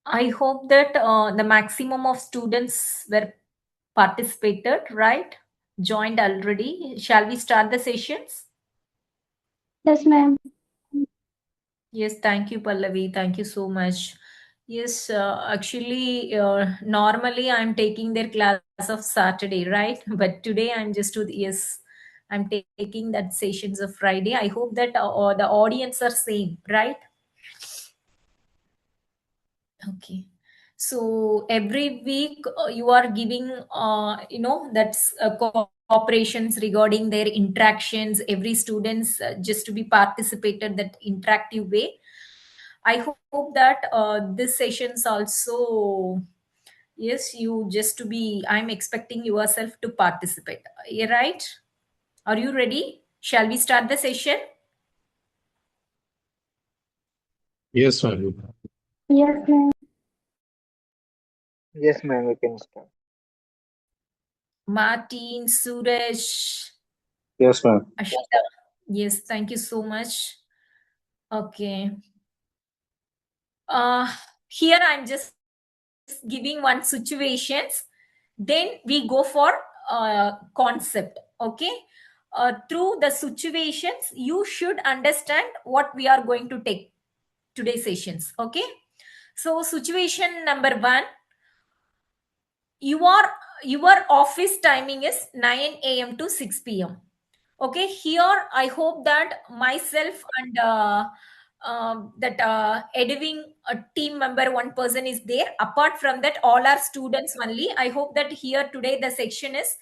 I hope that the maximum of students were participated, right? Joined already. Shall we start the sessions? Yes, ma'am. Yes, thank you, Pallavi. Thank you so much. Yes, actually, normally I'm taking their class of Saturday, right? But today I'm just to yes, I'm taking that sessions of Friday. I hope that the audience are same, right? Okay. So every week you are giving, that's cooperations regarding their interactions. Every students just to be participated that interactive way. I hope that this sessions also, yes, you just to be. I'm expecting yourself to participate. Right? Are you ready? Shall we start the session? Yes, ma'am. Yes, ma'am. Yes, ma'am, we can start. Martin, Suresh, Yes, ma'am. Ashita. Yes, thank you so much. Okay. Uh, Here I'm just giving one situations. Then we go for concept. Okay. Through the situations, you should understand what we are going to take today's sessions. Okay. So situation number one, your your office timing is 9 a.m. to 6 p.m. Okay, here I hope that myself and that editing a team member one person is there. Apart from that, all our students only. I hope that here today the section is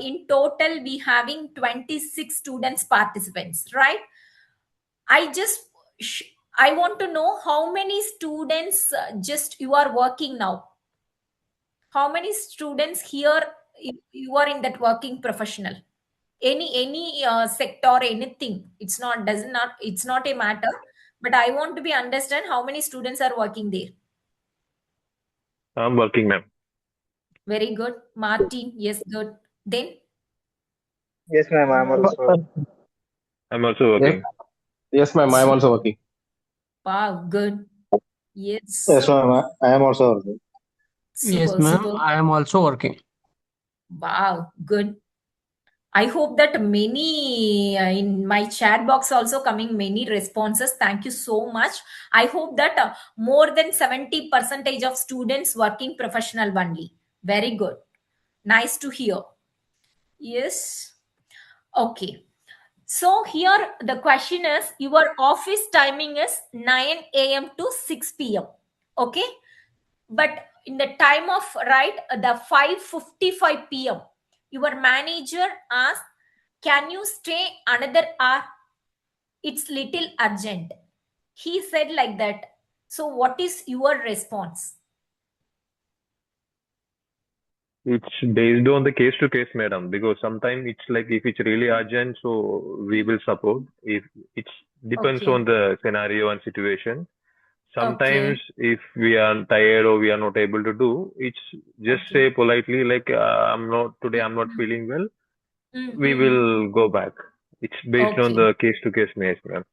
in total we having 26 students participants, right? I just I want to know how many students just you are working now. How many students here you are in that working professional? Any sector, anything, it's not a matter, but I want to be understand how many students are working there. I'm working, ma'am. Very good, Martin. Yes, good. Then Yes, ma'am, I'm also. I'm also Yes, working. yes, ma'am. I am also working. wow, good. Yes, Yes, ma'am. I am also working. Yes, super ma'am. super. I am also working. Wow, good. I hope that many in my chat box also coming many responses. Thank you so much. I hope that more than 70 percentage of students working professional only. Very good. Nice to hear. Yes. Okay. So here the question is your office timing is 9 a.m. to 6 p.m. Okay. But in the time of right the 5:55 p.m. your manager asked, can you stay another hour? It's little urgent. He said like that. So what is your response? It's based on the case to case, madam, because sometimes it's like if it's really urgent, so we will support. If it depends Okay. on the scenario and situation. Okay. Sometimes if we are tired or we are not able to do, it's just Okay. say politely like I'm not feeling well. We Mm-hmm. will go back. It's based on Okay. the case to case basis, ma'am.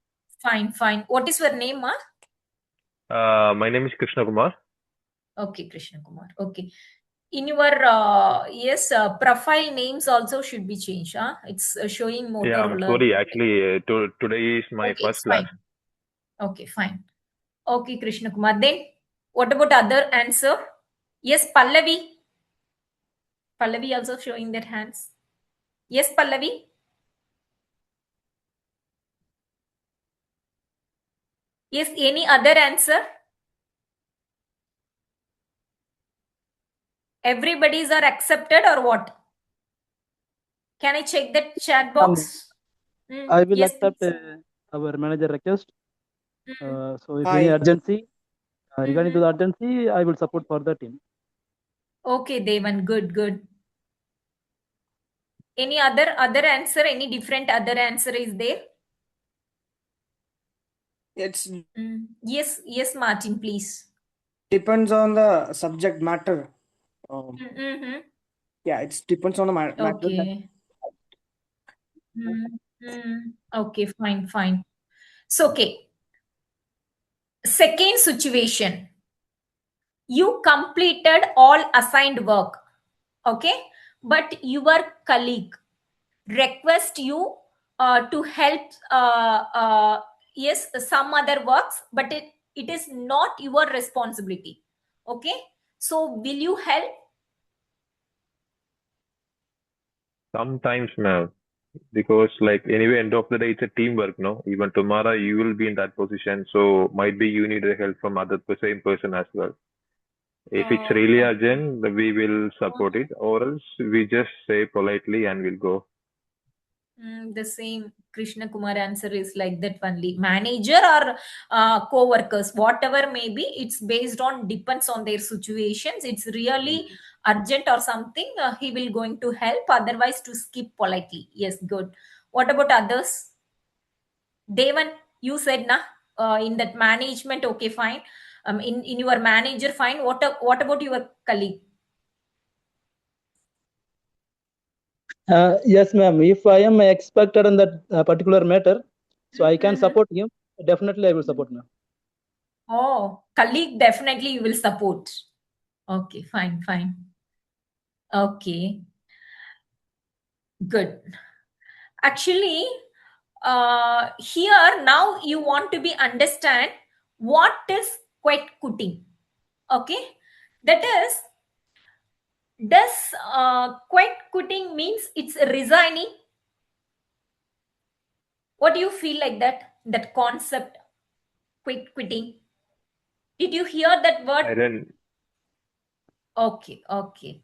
Fine, fine. What is your name, ma? My name is Krishna Kumar. Okay, Krishna Kumar. Okay. In your yes, profile names also should be changed. Huh? It's showing Yeah, I'm Motorola. sorry. Actually, today is my Okay, first it's class. fine. Okay, fine. Okay, Krishna Kumar. Then what about other answer? Yes, Pallavi. Pallavi also showing their hands. Yes, Pallavi. Yes, any other answer? Everybody's are accepted or what? Can I check the chat box? I will Yes, accept please. our manager request. Mm. So if any urgency regarding to Mhm. the urgency, I will support for the team. Okay, Devan. Good, good. Any other answer? Any different other answer is there? It's Yes, yes, Martin, please. depends on the subject matter. Mm-hmm. Yeah, it depends on the matter. Okay. Okay, fine, fine. So, okay. Second situation. you completed all assigned work, okay, but your colleague request you to help yes, some other works, but it is not your responsibility, okay, so will you help? Sometimes, ma'am, because like anyway, end of the day, it's a teamwork, no? Even tomorrow you will be in that position, so might be you need the help from same person as well. If it's really Okay. urgent, we will support it, or else we just say politely and we'll go. The same Krishna Kumar answer is like that only. Manager or co-workers, whatever may be, it's based on depends on their situations. It's really urgent or something, he will going to help. Otherwise, to skip politely. Yes, good. What about others? Devan, you said na in that management, okay, fine. In your manager, fine. What about your colleague? Yes, ma'am. If I am expected on that particular matter, so I can Mhm. support him. Definitely, I will support, ma'am. Oh, colleague, definitely you will support. Okay, fine, fine. Okay, good. Actually, here now you want to be understand what is quit quitting. Okay, that is, does quit quitting means it's resigning? What do you feel like that concept, quit quitting? Did you hear that word? I don't. Okay, okay.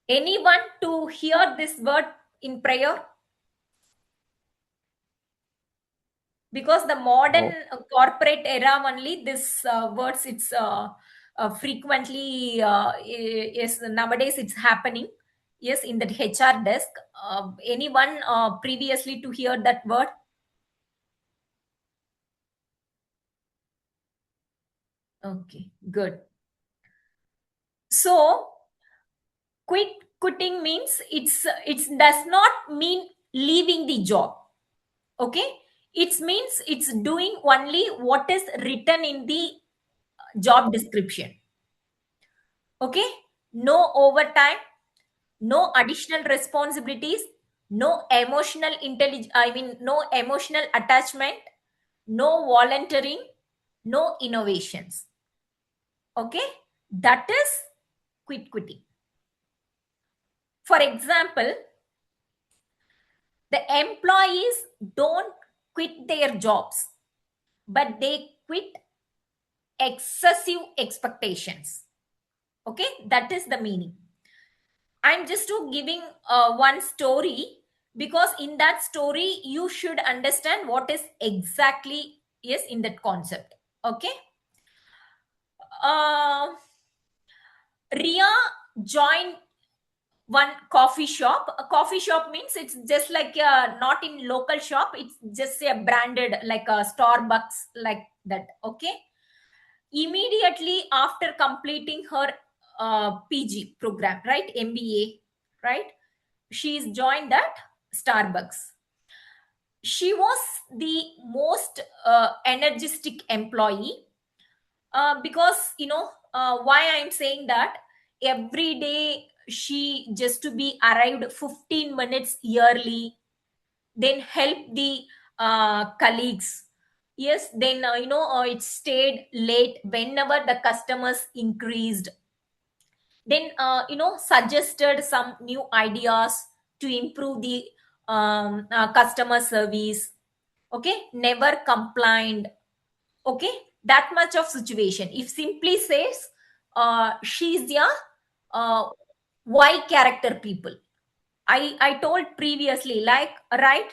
Anyone to hear this word in prayer? Because the modern No. corporate era only this words it's frequently is nowadays it's happening, yes, in that HR desk. Anyone previously to hear that word? Okay, good. So quitting means it's does not mean leaving the job, okay, it means it's doing only what is written in the job description, okay, no overtime, no additional responsibilities, no emotional intelligence, I mean no emotional attachment, no volunteering, no innovations, okay, that is quitting. For example, the employees don't quit their jobs, but they quit excessive expectations, okay, that is the meaning. I'm just to giving one story, because in that story you should understand what is exactly yes in that concept, okay. uh, Ria joined one coffee shop. A coffee shop means it's just like not in local shop, it's just a branded like a Starbucks, like that, okay. Immediately after completing her PG program, right, MBA, right, she's joined that Starbucks. She was the most energetic employee, because why I'm saying that, every day she just to be arrived 15 minutes early, then help the colleagues, yes, then it stayed late whenever the customers increased, then suggested some new ideas to improve the customer service, okay, never complained, okay, that much of situation. If simply says she's the uh, y character people, I told previously, like, right,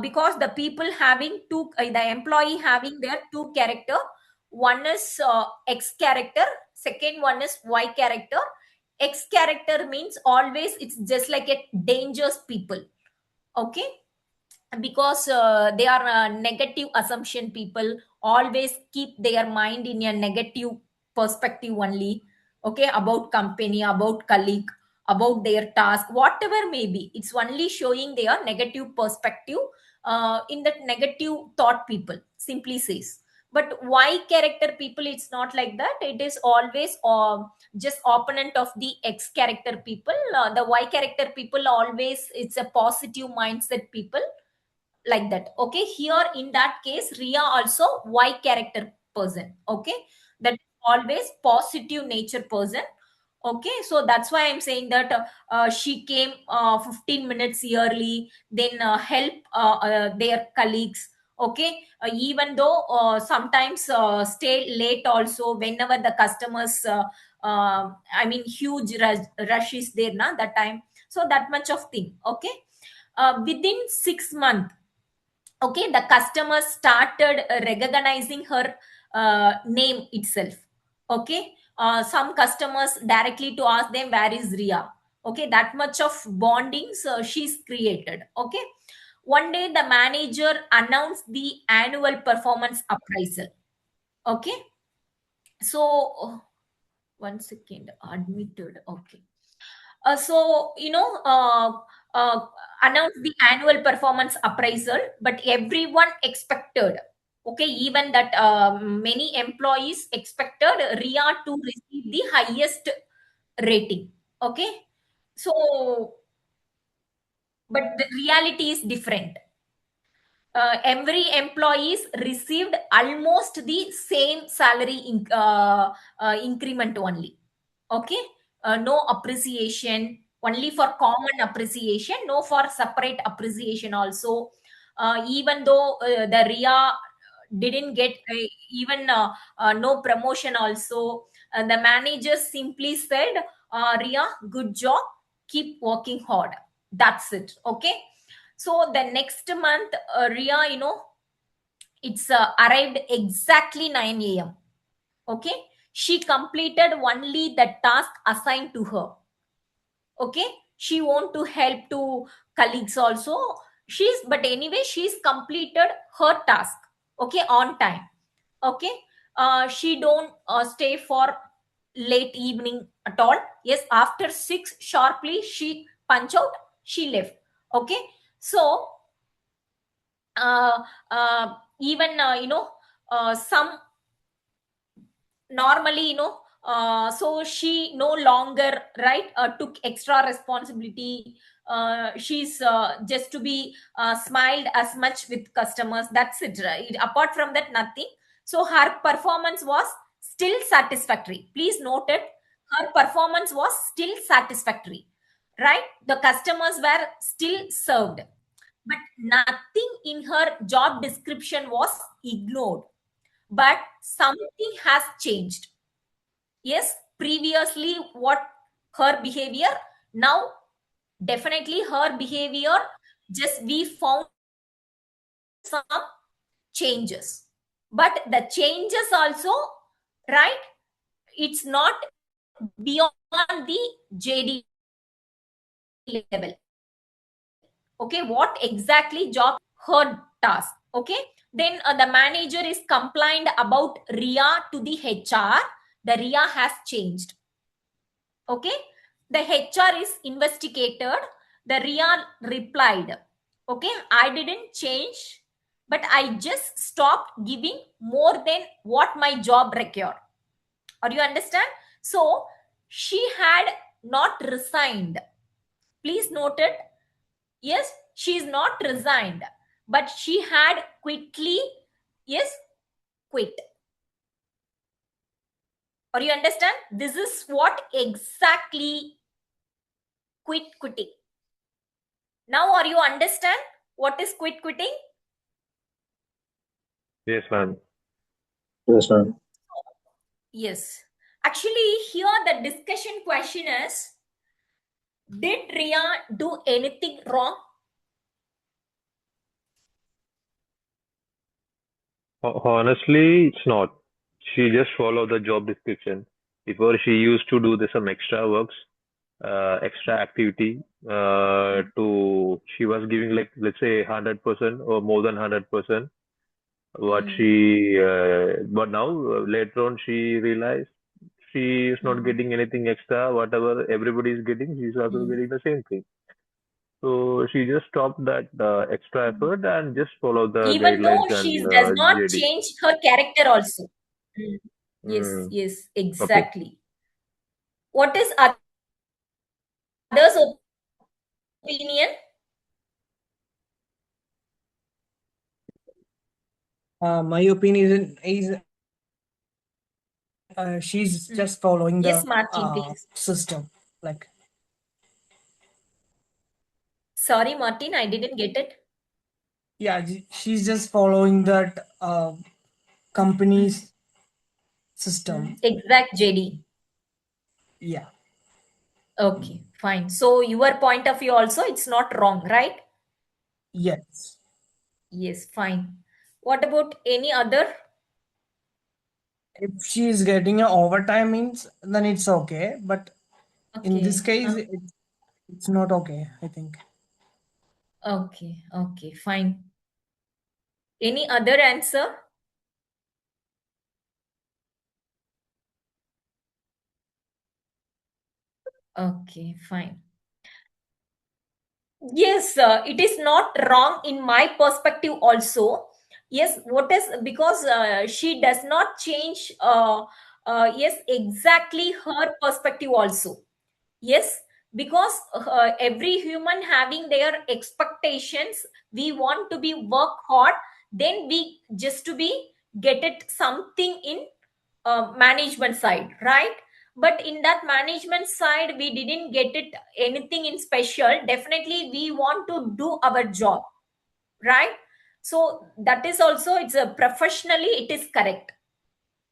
because the people having two the employee having their two character, one is x character, second one is y character. X character means always it's just like a dangerous people, okay, because they are negative assumption people, always keep their mind in a negative perspective only, okay, about company, about colleague, about their task, whatever may be, it's only showing their negative perspective, in that negative thought people simply says. But Y character people, it's not like that. It is always just opponent of the X character people. The Y character people always, it's a positive mindset people, like that. Okay, here in that case, Ria also Y character person. Okay, that always positive nature person. Okay, so that's why I'm saying that she came 15 minutes early, then help their colleagues. Okay, even though sometimes stay late also whenever the customers I mean huge rush is there na that time. So that much of thing. Okay, within 6 months, okay, the customers started recognizing her name itself. Okay, some customers directly to ask them where is Ria. Okay, that much of bonding she's created. Okay, one day the manager announced the annual performance appraisal. Okay, so one second, admitted. Okay, so announced the annual performance appraisal, but everyone expected, okay, even that many employees expected Ria to receive the highest rating. Okay, so but the reality is different. Every employees received almost the same salary increment only. Okay, no appreciation, only for common appreciation, no for separate appreciation also. Even though the Ria didn't get even no promotion also, the manager simply said, Ria, good job, keep working hard. That's it. Okay, so the next month, Ria, it's arrived exactly 9 a.m. Okay, she completed only the task assigned to her. Okay, she want to help to colleagues also. But anyway, she's completed her task. Okay, on time. Okay, she don't stay for late evening at all. Yes, after 6 sharply she punch out, she left. Okay, so even some normally so she no longer, right, took extra responsibility. She's just to be smiled as much with customers, that's it, right? Apart from that, nothing. So her performance was still satisfactory. Please note it, her performance was still satisfactory, right? The customers were still served, but nothing in her job description was ignored. But something has changed. Yes, previously what her behavior, now definitely her behavior, just we found some changes. But the changes also, right, it's not beyond the JD level. Okay, what exactly job, her task. Okay, then the manager is complained about Ria to the HR. The Ria has changed. Okay, the HR is investigated. The Ria replied, okay, I didn't change, but I just stopped giving more than what my job required. Or you understand? So she had not resigned. Please note it. Yes, she is not resigned, but she had quickly, yes, quit. Or you understand? This is what exactly quitting. Now, are you understand what is quitting? Yes, ma'am. Yes, ma'am. Yes. Actually, here the discussion question is, did Ria do anything wrong? Honestly, it's not. She just followed the job description. Before she used to do some extra works, extra activity. She was giving like let's say 100% or more than 100%. But now later on she realized she is not getting anything extra. Whatever everybody is getting, she's also getting the same thing. So she just stopped that extra effort and just followed the Even though guidelines she and does not JD. change her character also. Yes, Mm, yes, okay. exactly. What is others' opinion? My opinion is she's just following Yes, the Martin, please. system. Like, Sorry, Martin, I didn't get it. yeah, she's just following that company's system. Exact JD. Yeah. Okay, fine. So your point of view also, it's not wrong, right? Yes. Yes, fine. What about any other? If she is getting a overtime means, then it's okay. But in this Okay, case, it's not okay, I think. okay, fine. Any other answer? Okay, fine. Yes, it is not wrong in my perspective also. Yes, what is because she does not change. Yes, exactly her perspective also. Yes, because every human having their expectations, we want to be work hard, then we just to be get it something in management side, right? But in that management side, we didn't get it anything in special. Definitely, we want to do our job, right? So that is also it's a professionally it is correct,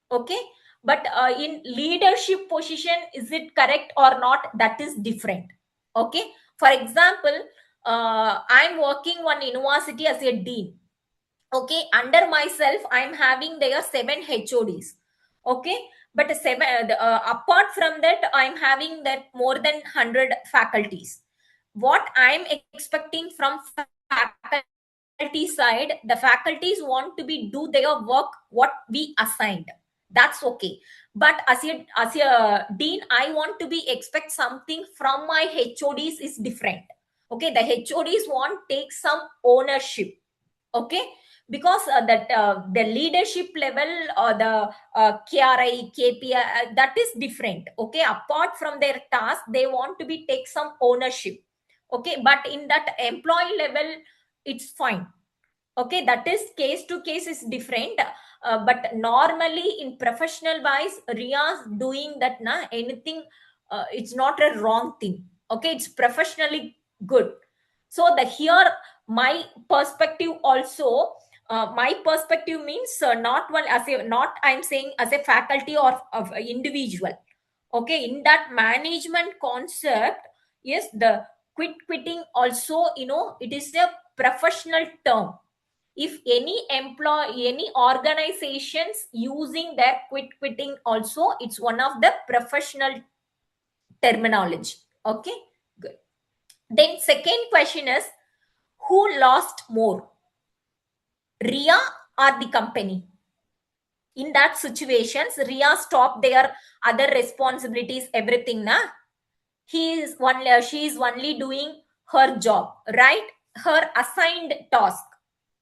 okay. But in leadership position, is it correct or not? That is different, okay. For example, I'm working one university as a dean, okay. Under myself, I'm having there 7 HODs, okay. But apart from that, I'm having that more than 100 faculties. What I'm expecting from faculty side, the faculties want to be do their work what we assigned, that's okay. But as a dean, I want to be expect something from my HODs is different, okay. The HODs want take some ownership, okay. Because that the leadership level or the KRI KPI, that is different, okay. Apart from their task, they want to be take some ownership, okay. But in that employee level, it's fine, okay. That is case to case is different. But normally in professional wise, Ria's doing that na anything, it's not a wrong thing, okay. It's professionally good. So the here my perspective also, my perspective means not one as a not I'm saying as a faculty or of a individual, okay. In that management concept, yes, the quitting also, it is a professional term. If any employee, any organizations using their quitting also, it's one of the professional terminology, okay. Good. Then second question is, who lost more, Ria or the company? In that situations, Ria stopped their other responsibilities, everything na. She is only doing her job, right? Her assigned task,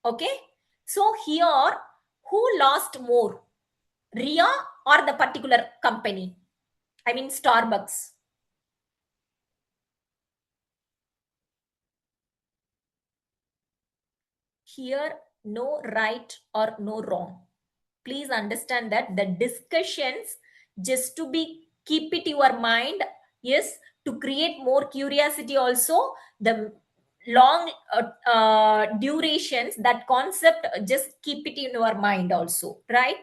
okay. So here, who lost more, Ria or the particular company, I mean Starbucks? Here, no right or no wrong. Please understand that the discussions just to be keep it your mind, yes, to create more curiosity also. The long durations, that concept, just keep it in your mind also, right?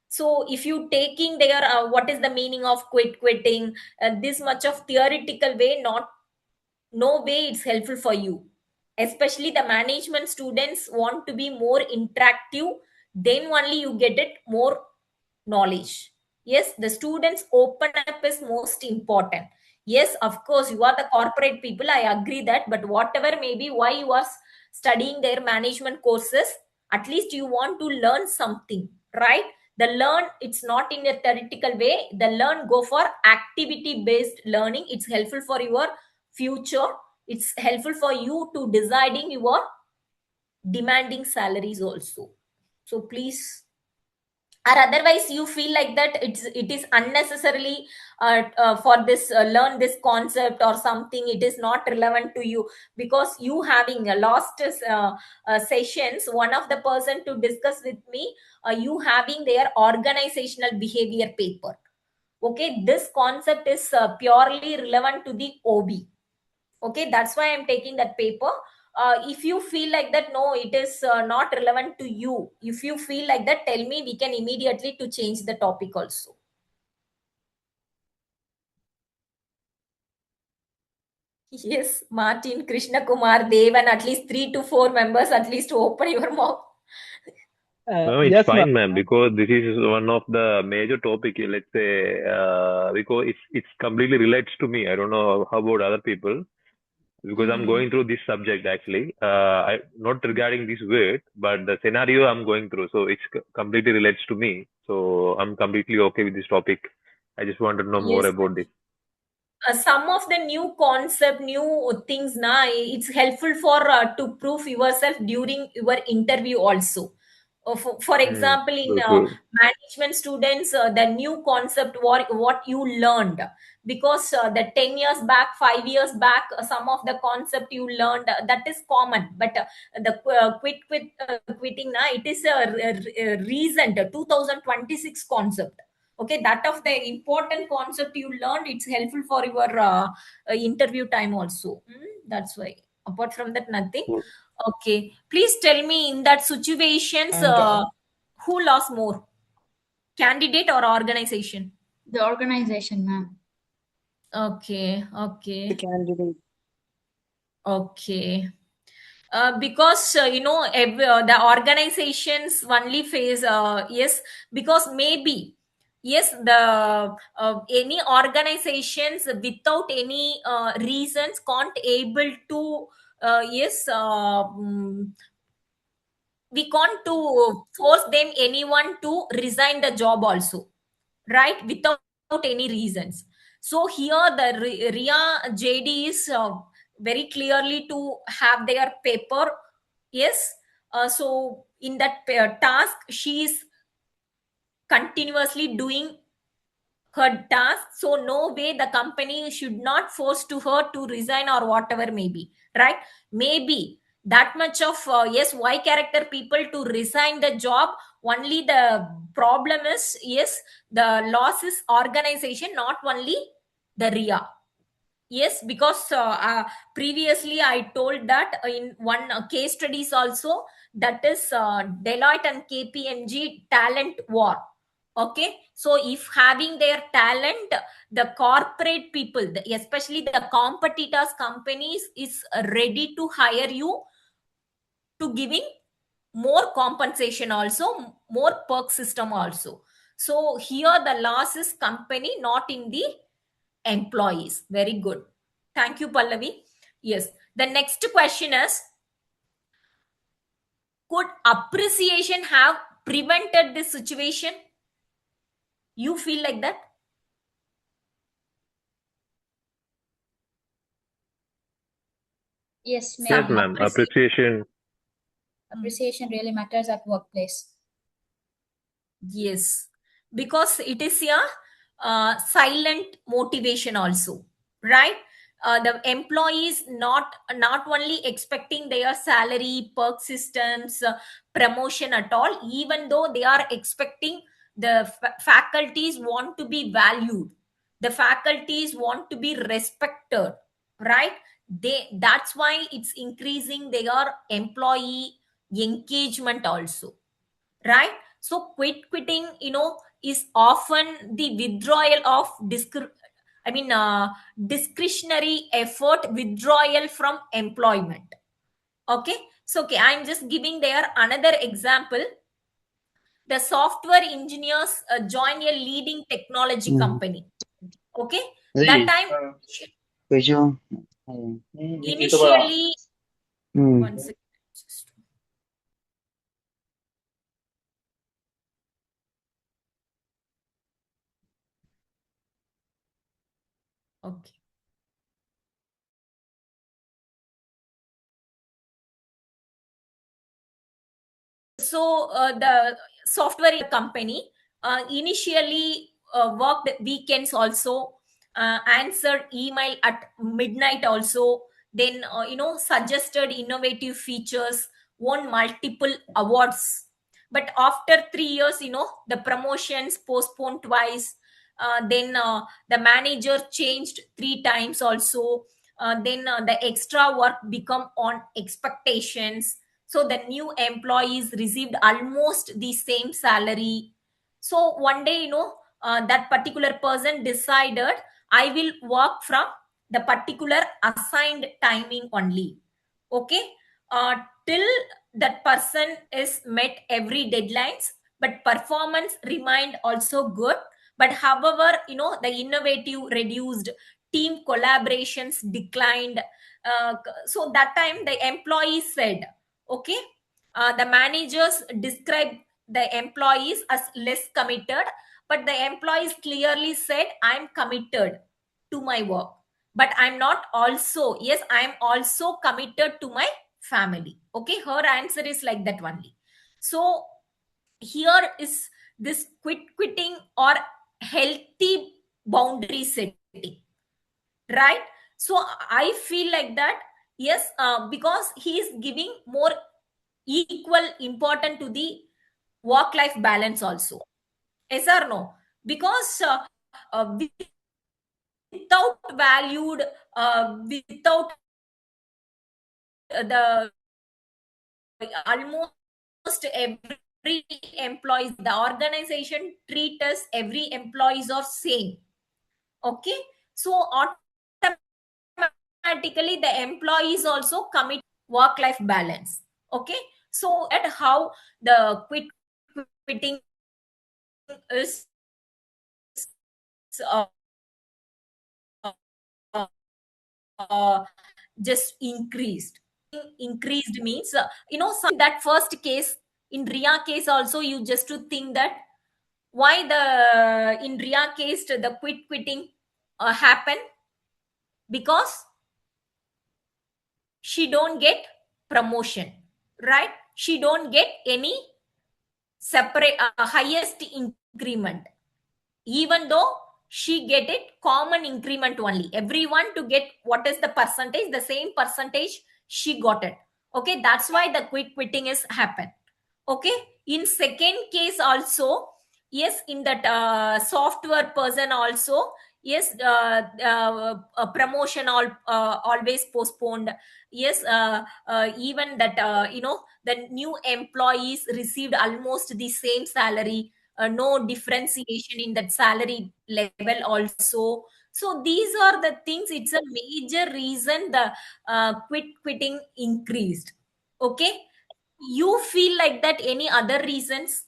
So if you taking their what is the meaning of quitting, this much of theoretical way, not no way it's helpful for you. Especially the management students want to be more interactive, then only you get it more knowledge. Yes, the students open up is most important. Yes, of course, you are the corporate people, I agree that. But whatever maybe why you are studying their management courses, at least you want to learn something, right? The learn, it's not in a theoretical way. The learn go for activity based learning, it's helpful for your future. It's helpful for you to deciding your demanding salaries also. So please, or otherwise you feel like that it is unnecessarily for this learn this concept or something, it is not relevant to you, because you having lost sessions, one of the person to discuss with me, you having their organizational behavior paper. Okay, this concept is purely relevant to the OB. Okay, that's why I'm taking that paper. If you feel like that no, it is not relevant to you, if you feel like that, tell me, we can immediately to change the topic also. Yes, Martin, Krishna Kumar, Dev, and at least 3 to 4 members at least to open your mouth. No, it's Yes, ma'am. fine, ma'am, because this is one of the major topic, let's say, because it's completely relates to me. I don't know how about other people, because I'm going through this subject actually. I not regarding this word, but the scenario I'm going through. So it's completely relates to me. So I'm completely okay with this topic. I just want to know more Yes, about this. some of the new concept, new things now, it's helpful for to prove yourself during your interview also. For example, in True, true. management students, the new concept, what you learned, because the 10 years back, 5 years back, some of the concept you learned, that is common, but the quitting now, it is a recent 2026 concept. Okay, that of the important concept you learned, it's helpful for your interview time also. That's why, apart from that, nothing. Cool. Okay, please tell me, in that situations, And who lost more, candidate or organization? The organization, ma'am. Okay, the okay, candidate. okay. Because the organizations only face yes, because maybe yes, the any organizations without any reasons can't able to yes we can't to force them anyone to resign the job also, right, without any reasons. So here the Ria JD is very clearly to have their paper. Yes, so in that task she is continuously doing her task, so no way the company should not force to her to resign or whatever maybe, right? Maybe that much of yes, why character people to resign the job, only the problem is yes, the loss is organization, not only the Ria. Yes, because previously I told that in one case studies also, that is Deloitte and KPMG talent war. Okay, so if having their talent, the corporate people, especially the competitors companies, is ready to hire you, to giving more compensation also, more perk system also. So here the loss is company, not in the employees. Very good. Thank you, Pallavi. Yes. The next question is, could appreciation have prevented this situation? You feel like that? Yes, Yes, Some ma'am. ma'am. Appreciation. Appreciation really matters at workplace. Yes, because it is a silent motivation also, right? The employees not only expecting their salary, perk systems, promotion at all, even though they are expecting the faculties want to be valued, the faculties want to be respected, right? That's why it's increasing their employee engagement also, right? So quitting is often the withdrawal of discretionary effort, withdrawal from employment. Okay, so okay, I'm just giving there another example. The software engineers join a leading technology company. Okay, that Hey, time Uh, Pejo. Itu ba? initially, Hmm. one second. Okay. the software company initially worked weekends also, answered email at midnight also, then suggested innovative features, won multiple awards. But after 3 years, the promotions postponed twice. Then the manager changed 3 times also. Then the extra work become on expectations, so the new employees received almost the same salary. So one day, that particular person decided, I will work from the particular assigned timing only. Okay. Till that person is met every deadlines, but performance remained also good. But however, the innovative reduced, team collaborations declined. So that time the employees said, okay, the managers described the employees as less committed, but the employees clearly said, I'm committed to my work, but I'm not also, yes, I'm also committed to my family. Okay, her answer is like that only. So here is this quitting or healthy boundary setting, right? So I feel like that, yes, because he is giving more equal important to the work life balance also. Yes or no? Because without valued, without the almost every employees, the organization treat us every employees are same. Okay, so automatically the employees also commit work life balance. Okay, so at how the quitting is uh, just increased means, some that first case, in Ria case also, you just to think that why the in Ria case the quitting happen, because she don't get promotion, right? She don't get any separate highest increment, even though she get it common increment only. Everyone to get what is the percentage, the same percentage she got it. Okay, that's why the quitting is happen. Okay, in second case also, yes, in that software person also, yes, a promotion always postponed. Yes, even that the new employees received almost the same salary, no differentiation in that salary level also. So these are the things, it's a major reason the quitting increased. Okay, you feel like that any other reasons?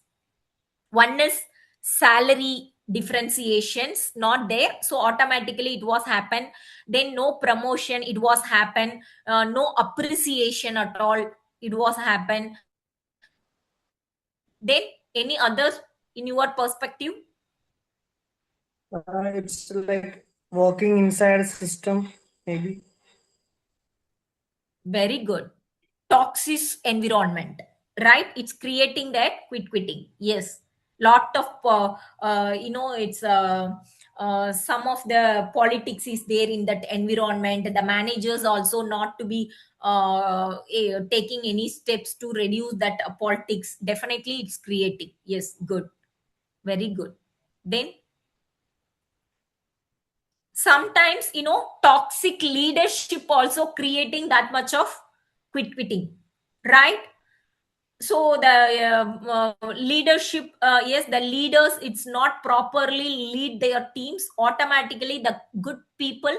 One is salary differentiations not there, so automatically it was happen. Then no promotion, it was happen. No appreciation at all, it was happen. Then any others in your perspective? It's like walking inside a system, maybe. Very good. Toxic environment, right? It's creating that quitting. Yes, lot of it's some of the politics is there in that environment. The managers also not to be taking any steps to reduce that politics. Definitely it's creating. Yes, good, very good. Then sometimes, toxic leadership also creating that much of quitting, right? So the leadership, yes, the leaders, it's not properly lead their teams, automatically the good people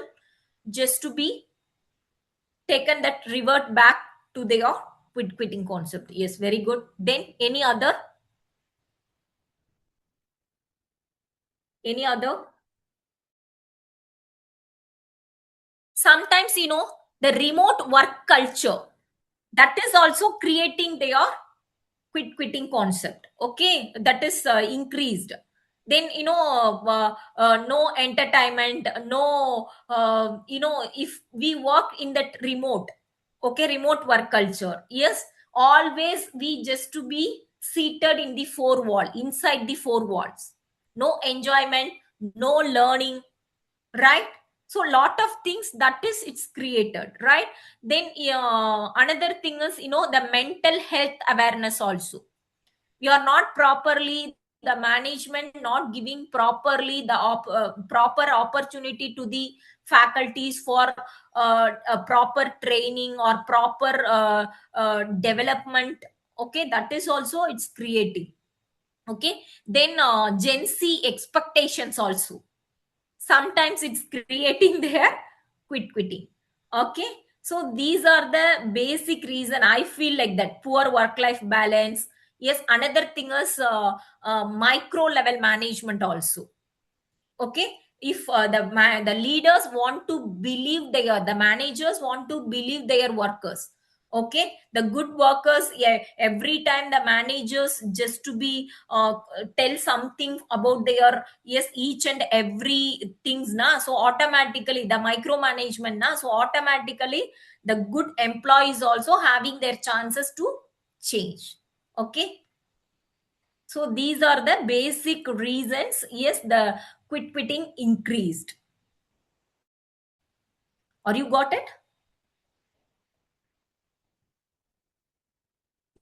just to be taken that revert back to their quitting concept. Yes, very good. Then any other sometimes, the remote work culture, that is also creating their quitting concept. Okay, that is increased. Then, no entertainment, no if we work in that remote, okay, remote work culture, yes, always we just to be seated in the inside the four walls. No enjoyment, no learning, right? So lot of things that is it's created, right? Then another thing is, the mental health awareness also. We are not properly, the management not giving properly the proper opportunity to the faculties for proper training or proper development. Okay, that is also it's creating. Okay, then Gen Z expectations also, sometimes it's creating their quitting. Okay, so these are the basic reason I feel like that. Poor work life balance. Yes, another thing is micro level management also. Okay, if the leaders want to believe the managers want to believe their workers. Okay, the good workers, yeah, every time the managers just to be tell something about their, yes, each and every things na, so automatically the micromanagement na, so automatically the good employees also having their chances to change. Okay, so these are the basic reasons, yes, the quitting increased. Or you got it?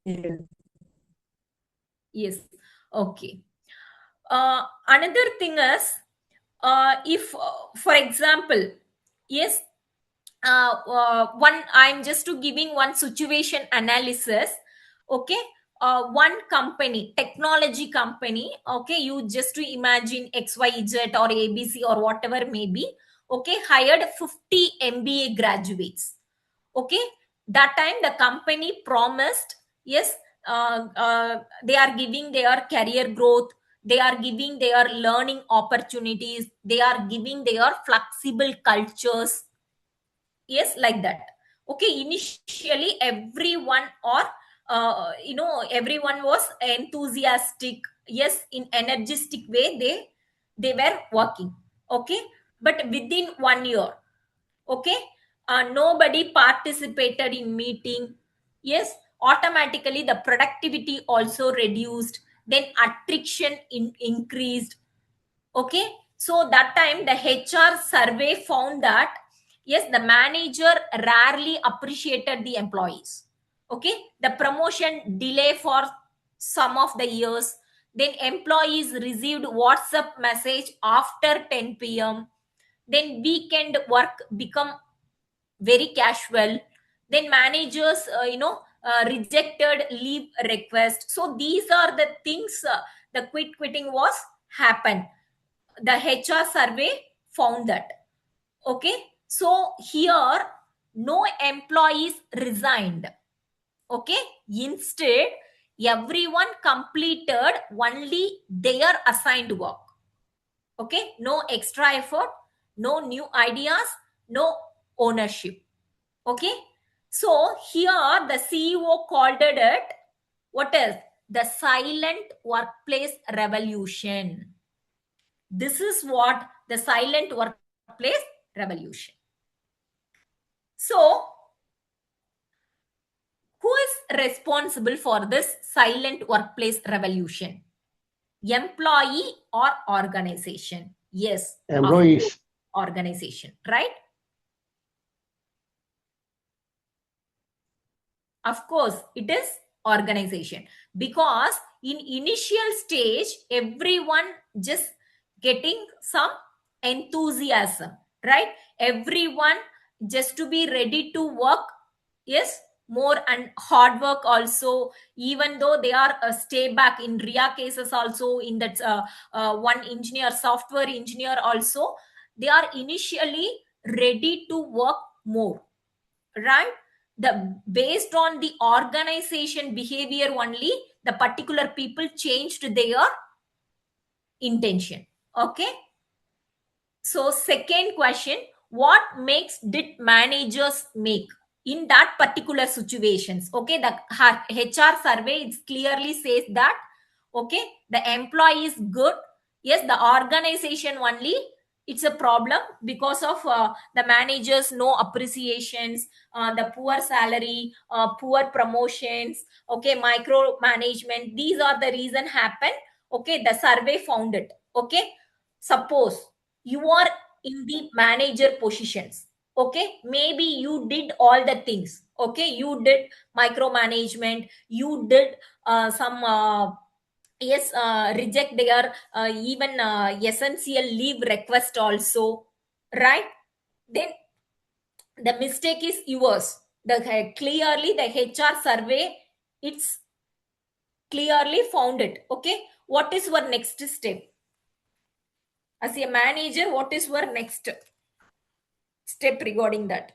Yeah. Yes. Okay. Another thing is, if, for example, yes, I'm just to giving one situation analysis. Okay, one company, technology company. Okay, you just to imagine XYZ or ABC or whatever may be. Okay, hired 50 MBA graduates. Okay, that time the company promised, yes, they are giving their career growth, they are giving their learning opportunities, they are giving their flexible cultures. Yes, like that. Okay, initially everyone or everyone was enthusiastic, yes, in energetic way they were working. Okay, but within 1 year, okay, nobody participated in meeting. Yes, automatically the productivity also reduced, then attrition increased. Okay, so that time the HR survey found that, yes, the manager rarely appreciated the employees. Okay, the promotion delay for some of the years, then employees received WhatsApp message after 10 p.m., then weekend work become very casual, then managers rejected leave request. So these are the things, the quitting was happened. The HR survey found that. Okay, so here no employees resigned. Okay, instead everyone completed only their assigned work. Okay, no extra effort, no new ideas, no ownership. Okay, so here the CEO called it, what is the silent workplace revolution. This is what the silent workplace revolution. So who is responsible for this silent workplace revolution? Employee or organization? Yes, Employees. organization, right? Of course, it is organization, because in initial stage, everyone just getting some enthusiasm, right? Everyone just to be ready to work, yes, more and hard work also, even though they are stay back in RIA cases also, in that one engineer, software engineer also, they are initially ready to work more, right? The based on the organization behavior only, the particular people changed their intention. Okay, so second question, what makes did managers make in that particular situations? Okay, the HR survey, it clearly says that, okay, the employee is good, yes, the organization only it's a problem because of the managers no appreciations, the poor salary, poor promotions, okay, micro management. These are the reason happen. Okay, the survey found it. Okay, suppose you are in the manager positions. Okay, maybe you did all the things. Okay, you did micromanagement, you did some yes, reject their even essential leave request also, right? Then the mistake is yours. Clearly the HR survey, it's clearly found it. Okay, what is your next step as a manager? What is your next step regarding that?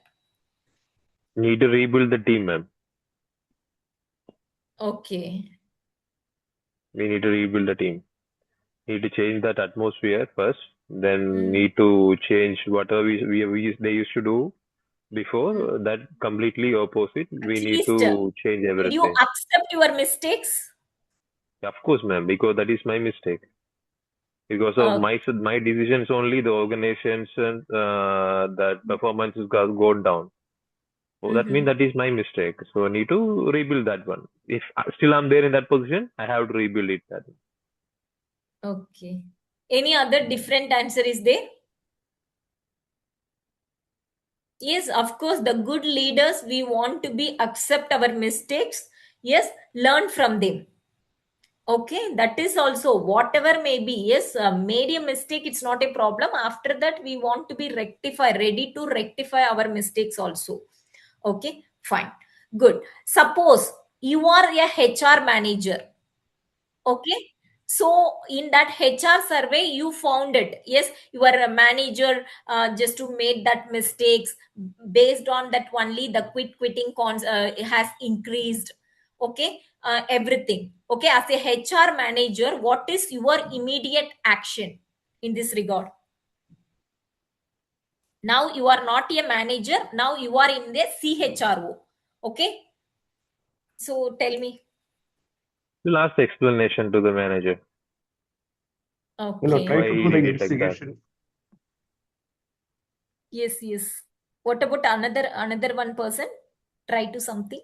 Need to rebuild the team, ma'am. Okay. We need to rebuild the team. Need to change that atmosphere first. Then Mm. need to change whatever they used to do before. That completely opposite. We At need least to change did you everything. accept your mistakes? Of course, ma'am, because that is my mistake. Because of my decisions only, the organizations and that performance has gone down. So that means that is my mistake. So I need to rebuild that one. If still I'm there in that position, I have to rebuild it. That. Okay. Any other different answer is there? Yes, of course, the good leaders, we want to be accept our mistakes. Yes, learn from them. Okay, that is also whatever may be. Yes, made a mistake, it's not a problem. After that, we want to be ready to rectify our mistakes also. Okay, fine, good. Suppose you are a HR manager. Okay, so in that HR survey you found it. Yes, you are a manager, just to make that mistakes. Based on that only the quitting has increased. Okay, everything. Okay, as a HR manager, what is your immediate action in this regard? Now you are not a manager, now you are in the CHRO. Okay, so tell me. We'll ask the explanation to the manager. Okay. Try to do the Why did it like that? investigation. Yes. What about another one person? Try to something.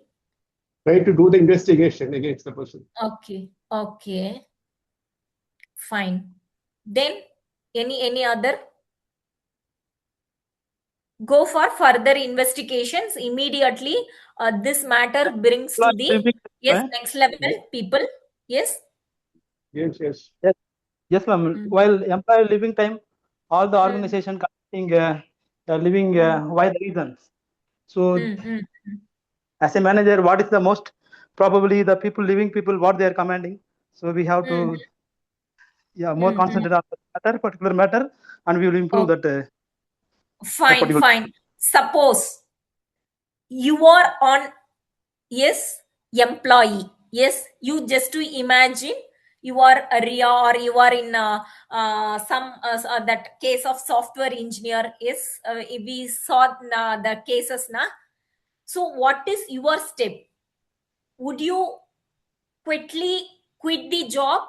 Try to do the investigation against the person. Okay. Fine. Then any other? Go for further investigations immediately. This matter brings to the next level people. Yes. Yes. Yes, ma'am. While employee leaving time, all the organization conducting leaving why the reasons. So, as a manager, what is the most probably the leaving people what they are commanding. So we have to more concentrate on that particular matter, and we will improve that. Fine. Suppose you are on employee. Yes, you just to imagine you are a RIA or you are in some that case of software engineer. Yes, we saw the cases now. So what is your step? Would you quickly quit the job,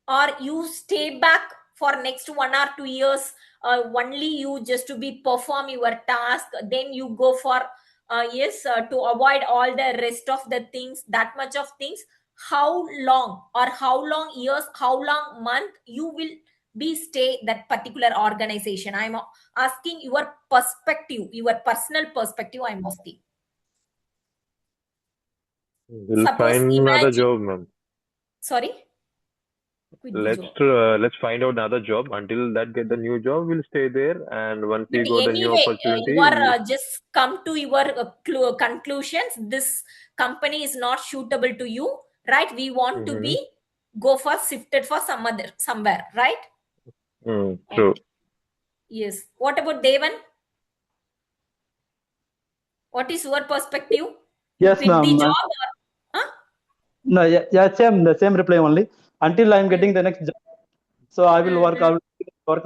or you stay back for next 1 or 2 years, only you just to be perform your task, then you go for to avoid all the rest of the things, that much of things? How long or how long years, how long month you will be stay that particular organization? I'm asking your perspective, your personal perspective I'm asking. We'll Suppose find another imagine, job, ma'am. sorry, quit the job. Let's find out another job. Until that get the new job, we'll stay there. And once we But got the new anyway, opportunity, you are just come to your conclusions. This company is not suitable to you, right? We want to be go for shifted for somewhere, right? true. Okay. Yes. What about Devan? What is your perspective? Yes, Quit the ma'am. job or, huh? No, the same reply only. Until I am getting the next job, so I will work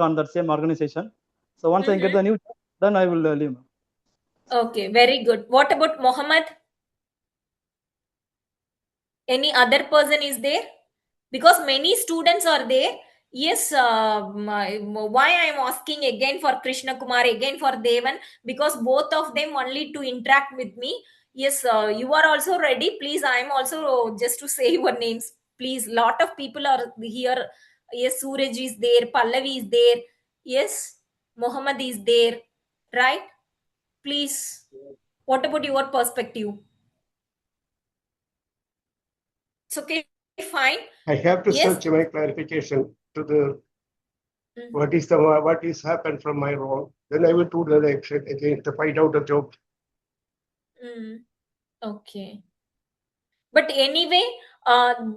on that same organization. So once I get the new job, then I will leave. Okay, very good. What about Mohammed? Any other person is there? Because many students are there. Yes, why I'm asking again for Krishna Kumar, again for Devan, because both of them only to interact with me. Yes, you are also ready. Please, I'm also just to say your names. Please, lot of people are here. Yes, Suraj is there, Pallavi is there. Yes, Mohammed is there. Right? Please, what about your perspective? It's okay, fine. I have to Yes. search my clarification to the what is happened from my wrong. Then I will do the action again to find out the job. Okay. But anyway,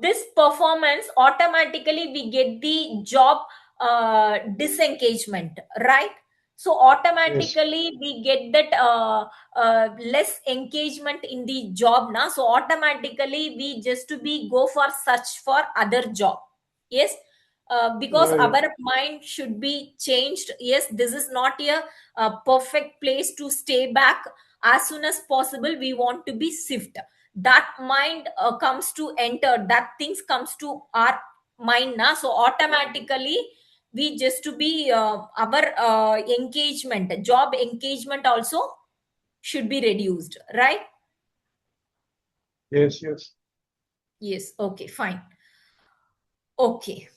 this performance automatically we get the job disengagement, right? So automatically we get that less engagement in the job now. So automatically we just to be go for search for other job. Yes. Because Right. our mind should be changed. Yes, this is not a perfect place to stay back. As soon as possible, we want to be shift. That mind comes to enter, that things comes to our mind now. So automatically we just to be our engagement, job engagement also should be reduced, right? Yes. Yes, okay, fine. Okay,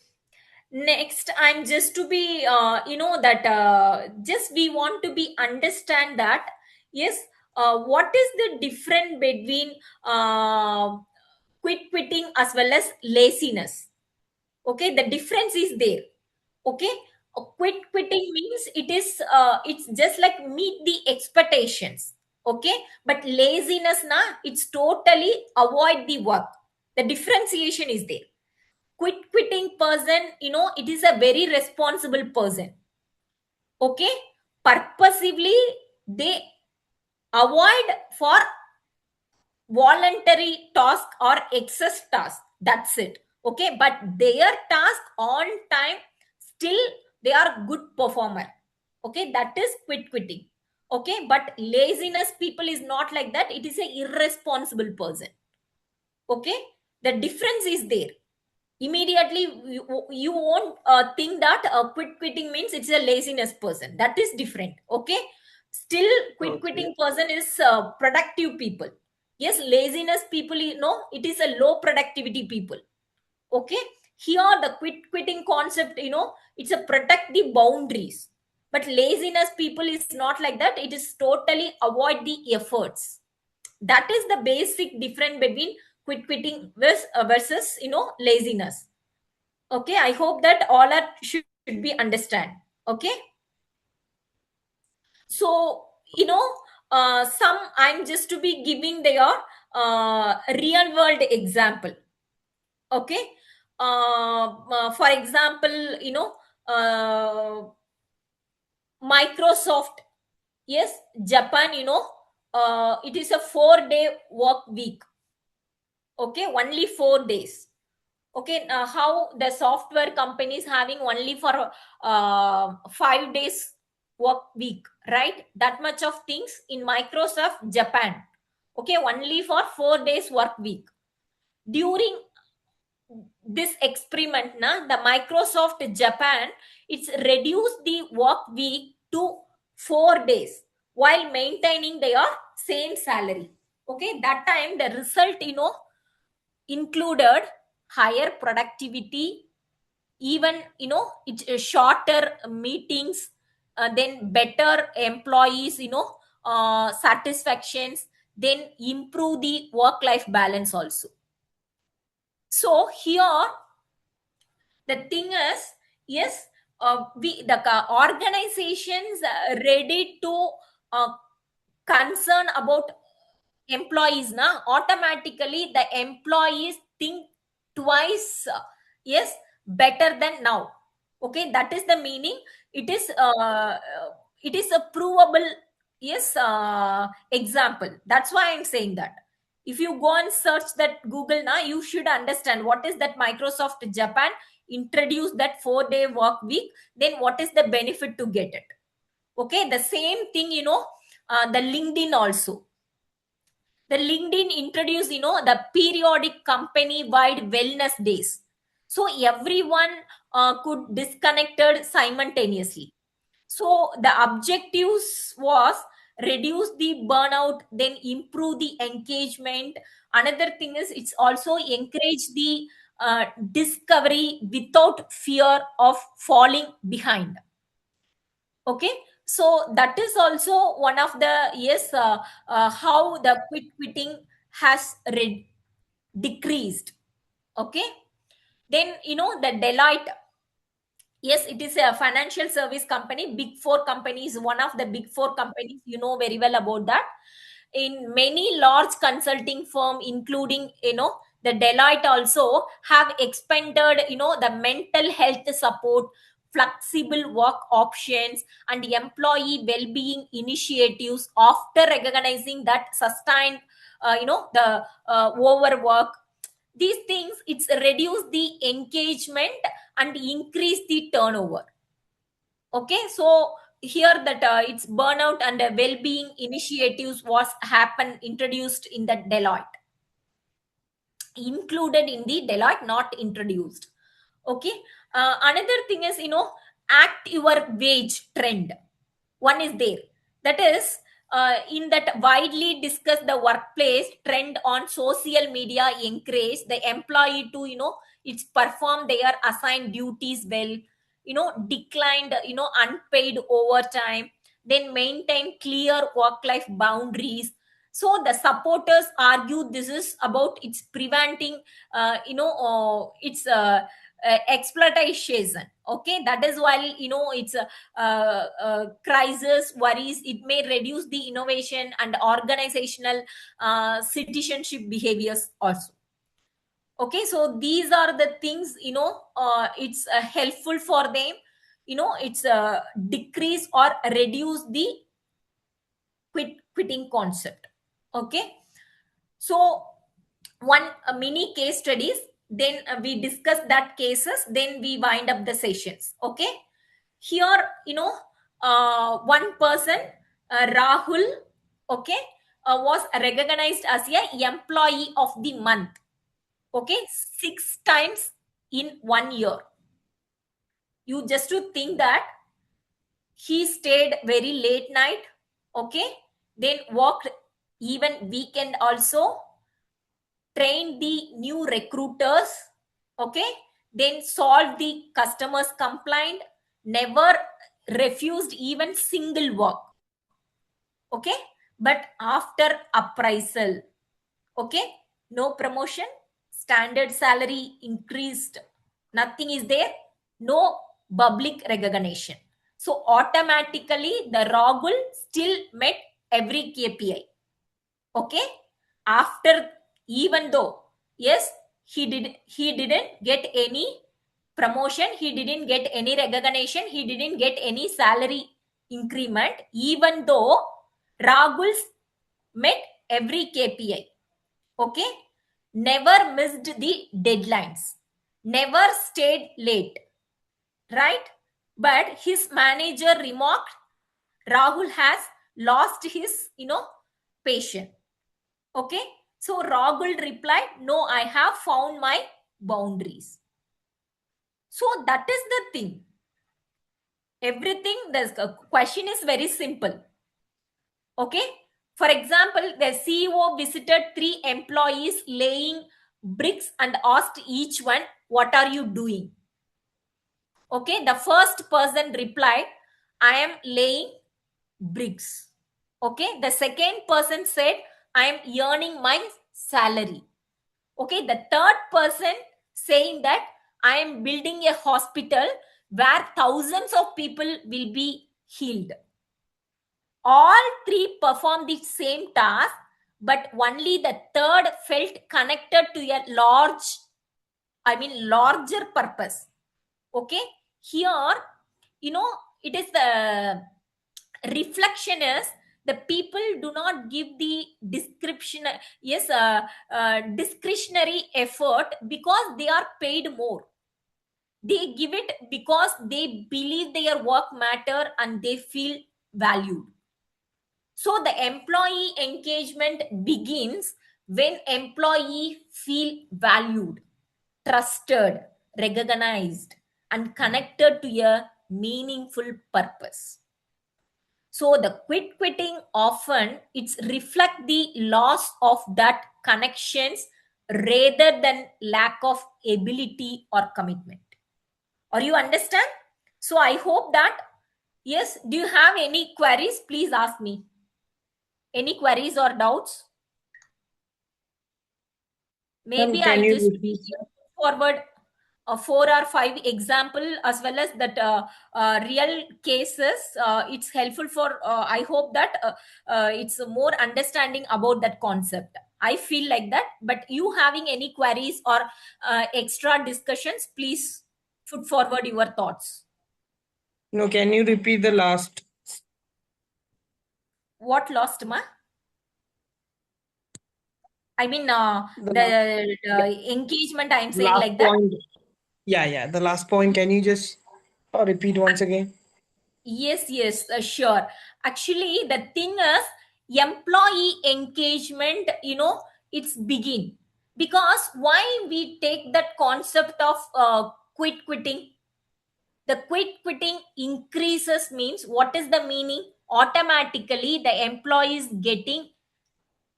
next I'm just to be that just we want to be understand that, yes, what is the difference between quitting as well as laziness? Okay, the difference is there. Okay, quitting means it's just like meet the expectations. Okay, but laziness na, it's totally avoid the work. The differentiation is there. Quitting person, it is a very responsible person. Okay, purposively they avoid for voluntary task or excess task, that's it. Okay, but their task on time, still they are good performer. Okay, that is quitting. Okay, but laziness people is not like that, it is a irresponsible person. Okay, the difference is there. Immediately you won't think that quitting means it's a laziness person, that is different. Okay, still quitting person is productive people. Yes, laziness people, it is a low productivity people. Okay, here the quitting concept, it's a protect the boundaries. But laziness people is not like that, it is totally avoid the efforts. That is the basic difference between quitting versus laziness. Okay, I hope that all are should be understand. Okay, so some I'm just to be giving their real world example. Okay, for example, Microsoft. Yes, Japan, it is a 4-day work week. Okay, only 4 days. Okay, how the software companies having only for 5 days work week, right? That much of things in Microsoft Japan. Okay, only for 4 days work week. During this experiment, the Microsoft Japan, it's reduced the work week to 4 days while maintaining their same salary. Okay, that time the result, included higher productivity, even it's shorter meetings, then better employees, satisfactions, then improve the work life balance also. So here the thing is, yes, the organizations ready to concern about employees now, automatically the employees think twice, yes, better than now. Okay, that is the meaning. It is a provable, yes, example. That's why I'm saying that. If you go and search that Google now, you should understand what is that Microsoft Japan introduced that 4-day work week, then what is the benefit to get it. Okay, the same thing, the LinkedIn also. The LinkedIn introduced, the periodic company wide wellness days. So everyone could disconnected simultaneously. So the objectives was reduce the burnout, then improve the engagement. Another thing is it's also encourage the discovery without fear of falling behind. Okay, so that is also one of the how the quitting has decreased. Okay, then the Deloitte, yes, it is a financial service company, big four companies, one of the big four companies, you know very well about that. In many large consulting firm, including the Deloitte, also have expanded the mental health support, flexible work options, and employee well-being initiatives after recognizing that sustained the overwork. These things, it's reduce the engagement and increase the turnover. Okay, so here that it's burnout and well-being initiatives was introduced in the Deloitte, included in the Deloitte, not introduced. Okay, another thing is act your wage trend. One is there, that is in that widely discussed the workplace trend on social media encourage the employee to it's perform their assigned duties well, declined unpaid overtime, then maintain clear work life boundaries. So the supporters argue this is about it's preventing it's exploitation. Okay, that is why it's crisis worries, it may reduce the innovation and organizational citizenship behaviors also. Okay, so these are the things it's helpful for them, it's decrease or reduce the quitting concept. Okay, so one mini case studies, then we discuss that cases, then we wind up the sessions. Okay, here one person, Rahul, okay, was recognized as a employee of the month. Okay, 6 times in 1 year. You just to think that he stayed very late night. Okay, then worked even weekend also, trained the new recruiters. Okay, then solved the customers complaint, never refused even single work. Okay, but after appraisal, okay, no promotion, standard salary increased, nothing is there, no public recognition. So automatically the Rahul still met every KPI. Okay, after, even though yes, he didn't get any promotion, he didn't get any recognition, he didn't get any salary increment, even though Rahul met every KPI. Okay, never missed the deadlines, never stayed late, right? But his manager remarked Rahul has lost his patience. Okay, so Rahul replied, no, I have found my boundaries. So that is the thing. Everything, the question is very simple. Okay, for example, the CEO visited 3 employees laying bricks and asked each one, what are you doing? Okay, the first person replied, I am laying bricks. Okay, the second person said, I am earning my salary. Okay, the third person saying that I am building a hospital where thousands of people will be healed. All 3 performed the same task, but only the third felt connected to a larger purpose. Okay, here it is the reflection is the people do not give the description, discretionary effort because they are paid more. They give it because they believe their work matter and they feel valued. So the employee engagement begins when employee feel valued, trusted, recognized, and connected to a meaningful purpose. So the quitting often it's reflect the loss of that connections rather than lack of ability or commitment. Or you understand? So I hope that, yes, do you have any queries? Please ask me. Any queries or doubts? Maybe Can I you just repeat? forward 4 or 5 example as well as that real cases. It's helpful for I hope that it's more understanding about that concept. I feel like that, but you having any queries or extra discussions, please put forward your thoughts. No, can you repeat the last? What lost, ma? I mean, The the engagement, I'm saying last like that. point. Yeah. The last point. Can you just repeat once again? Yes, sure. Actually, the thing is, employee engagement, it's begin. Because why we take that concept of quitting? The quitting increases means what is the meaning? Automatically, the employee is getting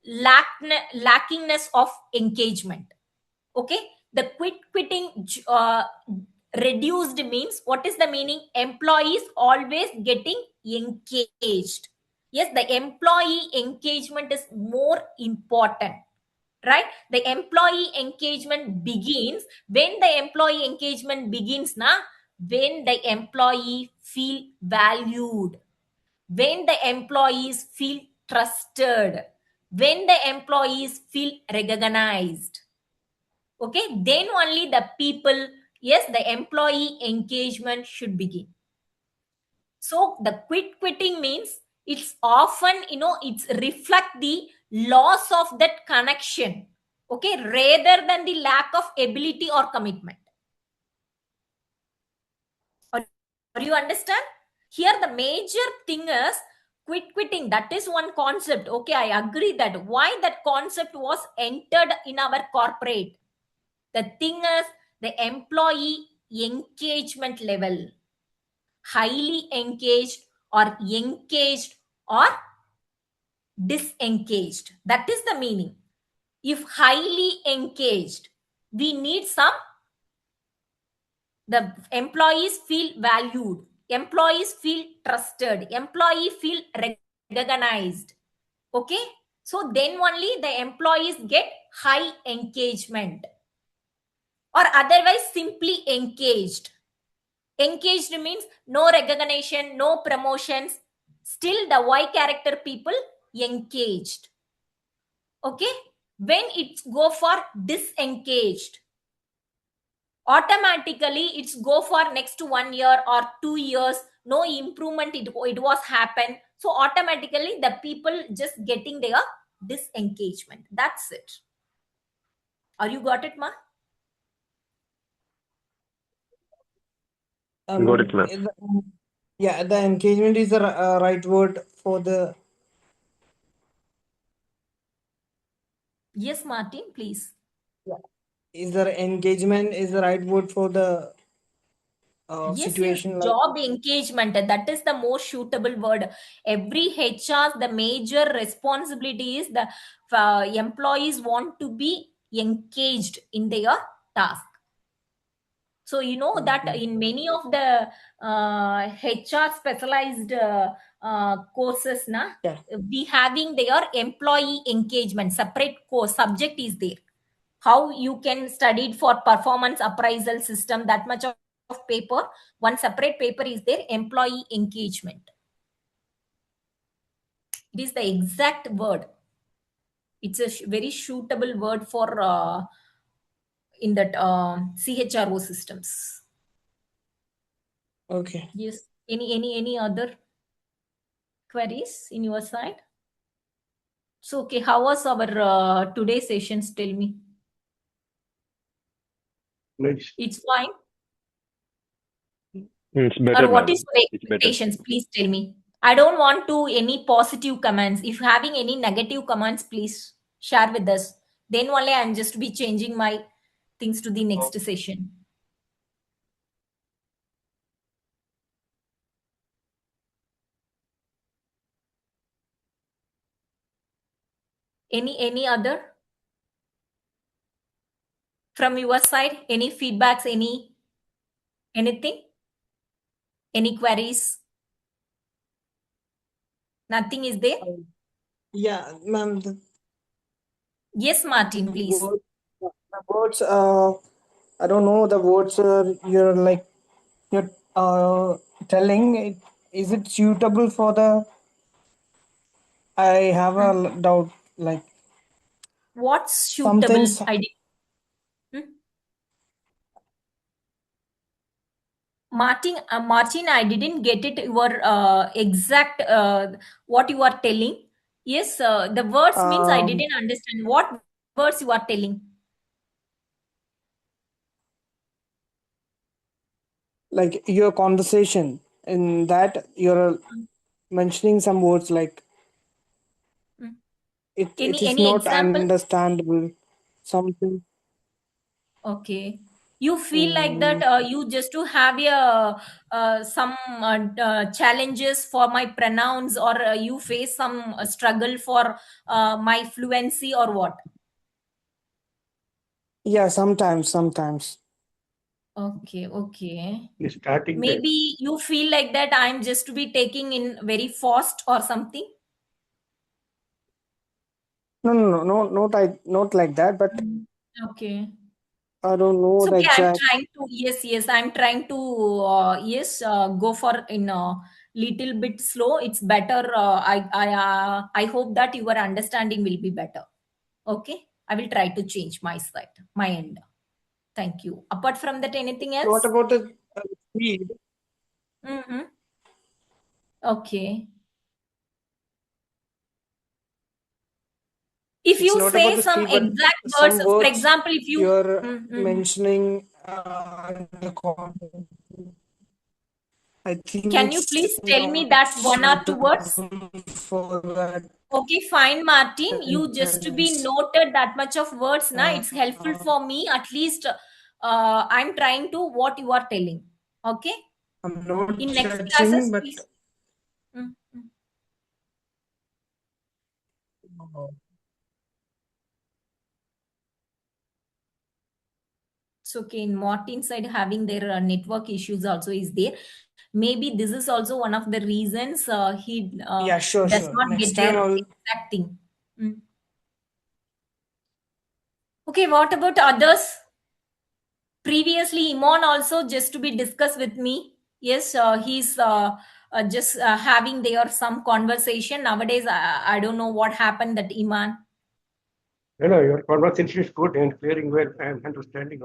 lackingness of engagement. Okay, the quitting reduced means what is the meaning? Employees always getting engaged. Yes, the employee engagement is more important, right? The employee engagement begins when the employee engagement begins na, when the employee feel valued, when the employees feel trusted, when the employees feel recognized. Okay, then only the people, yes, the employee engagement should begin. So the quitting means it's often, it's reflect the loss of that connection, okay, rather than the lack of ability or commitment. Or you understand? Here the major thing is quitting. That is one concept. Okay, I agree that why that concept was entered in our corporate. The thing is the employee engagement level, highly engaged or engaged or disengaged. That is the meaning. If highly engaged, we need the employees feel valued, employees feel trusted, employee feel recognized. Okay, so then only the employees get high engagement, or otherwise simply engaged. Engaged means no recognition, no promotions, still the Y character people engaged. Okay, when it go for disengaged, automatically it's go for next 1 year or 2 years, no improvement, it was happen, so automatically the people just getting their disengagement. That's it. Are you got it, ma? Got it, ma'am. Yeah, the engagement is the right word for the. Yes, Martin, please. Yeah. Is there engagement is the right word for the situation? Job engagement, that is the most suitable word. Every HR, the major responsibility is the employees want to be engaged in their task. So you know that in many of the HR specialized courses, we having their employee engagement separate course subject is there. How you can study it for performance appraisal system, that much of paper, one separate paper is there, employee engagement. It is the exact word. It's a very suitable word for in that CHRO systems. Okay. Yes. Any other queries in your side? So okay, how was our today's sessions? Tell me. Nice. It's fine. It's better. Or what Ma'am. is your It's better. expectations? Please tell me. I don't want to any positive comments. If having any negative comments, please share with us. Then only I'm just be changing my things to the next session. Any other from your side? Any feedbacks? Anything? Any queries? Nothing is there? Yeah, ma'am. Yes, Martin, please. The words, I don't know the words. You're telling it. Is it suitable for the? I have a doubt. Like What's some suitable? things. I did. Martin, I didn't get it. Your exact what you are telling. Yes, the words means I didn't understand. What words you are telling? Like your conversation in that you're mentioning some words like Mm. it is Any not example? understandable. Something. Okay. You feel like that you just to have a some challenges for my pronouns, or you face some struggle for my fluency, or what? Yeah, sometimes. Okay. Starting there. Maybe you feel like that I'm just to be taking in very fast or something. No, not like that. But Okay. I don't know So the okay, I'm exact. trying to I'm trying to go for in a little bit slow. It's better. I hope that your understanding will be better. Okay, I will try to change my side, my end. Thank you. Apart from that, anything What else? about the speed? Mm-hmm. Okay. If It's you not about say the some speed, but exact words, some for words example, if you you're Mhm. mentioning in the content. I think Can you it's please tell me not that one or two words? suitable for that Okay, fine, Martin. You just to be sentence. noted that much of words, na. Uh, It's helpful for me. At least I'm trying to what you are telling. Okay. I'm not In next judging, classes, but please. Mm, mm. It's okay. In Martin side, having their network issues also is there. Maybe this is also one of the reasons he yeah, sure, does sure. not Next get their time I'll. exact thing. Mm. Okay, what about others? Previously, Iman also just to be discussed with me. Yes, he's just having there some conversation. Nowadays, I don't know what happened that Iman. No, your conversation is good and clearing well. I am understanding.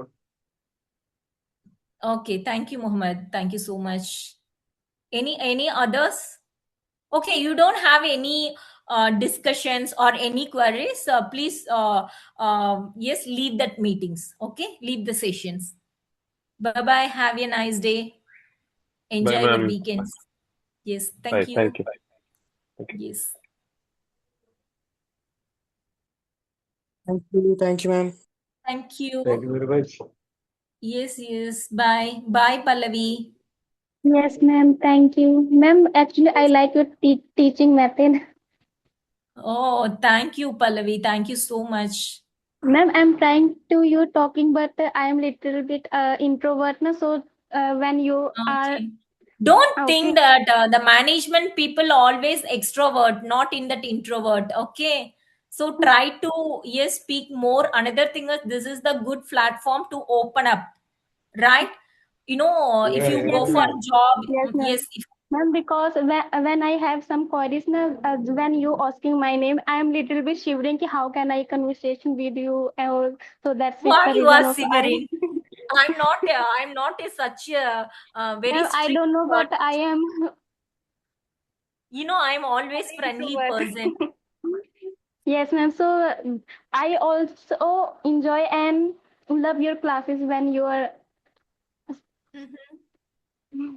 Okay, thank you, Muhammad. Thank you so much. Any others? Okay, you don't have any discussions or any queries. Please, yes, leave that meetings. Okay, leave the sessions. Bye bye. Have a nice day. Bye, Enjoy your ma'am. weekends. Yes, Bye. thank Thank you. you. Thank you. Yes. Thank you, ma'am. Thank Thank you. you very much. Yes. Bye. Bye, Pallavi. Yes, ma'am. Thank you. Ma'am, actually, I like your teaching method. Oh, thank you, Pallavi. Thank you so much. Ma'am, I'm trying to you talking, but I am little bit introvert now. So when you are Okay. Don't okay, think that the management people always extrovert, not in that introvert. Okay. So try to, yes, speak more. Another thing is this is the good platform to open up, right? If Yeah, you I yes, go for agree. ma'am. Yes, job, ma'am. yes, if Ma'am, because when I have some queries now, when you asking my name, I am little bit shivering. Ki how can I conversation with you? Or so that's it. why The you reason are of I. shivering. I'm not a such a very Ma'am, I strict don't know, but I person. am I'm always friendly person. introvert. Yes, ma'am. So I also enjoy and love your classes when you are. Mhm.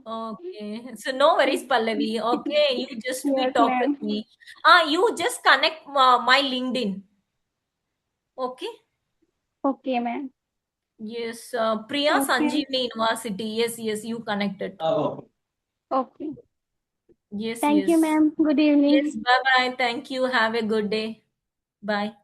Okay. So no worries, Pallavi. Okay, you just we Yes, talk with ma'am. me. You just connect my LinkedIn. Okay. Okay, ma'am. Yes, Priya Okay. Sanjeevani University. Yes, you connected. Okay. Yes, Thank you, yes. ma'am. Good Yes, evening. bye bye. Thank you. Have a good day. Bye.